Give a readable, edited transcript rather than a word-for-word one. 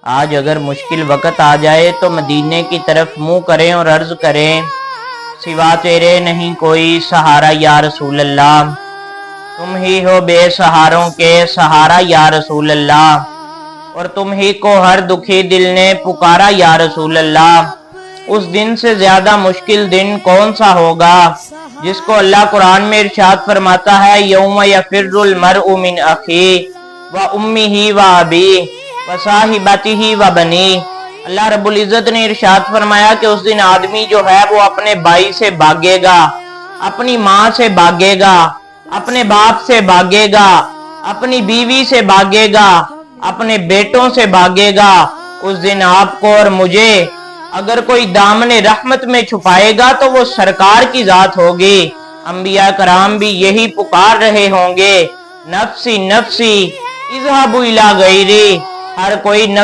آج اگر مشکل وقت آ جائے تو مدینے کی طرف منہ کریں اور عرض کریں سوا تیرے نہیں کوئی سہارا یا رسول اللہ، تم ہی ہو بے سہاروں کے سہارا یا رسول اللہ، اور تم ہی کو ہر دکھی دل نے پکارا یا رسول اللہ۔ اس دن سے زیادہ مشکل دن کون سا ہوگا جس کو اللہ قرآن میں ارشاد فرماتا ہے یوم یفر المرء من اخیہ وامہ وابیہ وصاحبتہ وبنیہ۔ اللہ رب العزت نے ارشاد فرمایا کہ اس دن آدمی جو ہے وہ اپنے بھائی سے بھاگے گا، اپنی ماں سے بھاگے گا، اپنے باپ سے بھاگے گا، اپنی بیوی سے بھاگے گا، اپنے بیٹوں سے بھاگے گا۔ اس دن آپ کو اور مجھے اگر کوئی دامن رحمت میں چھپائے گا تو وہ سرکار کی ذات ہوگی۔ انبیاء کرام بھی یہی پکار رہے ہوں گے نفسی نفسی اذهبوا الی غیری، ہر کوئی نفس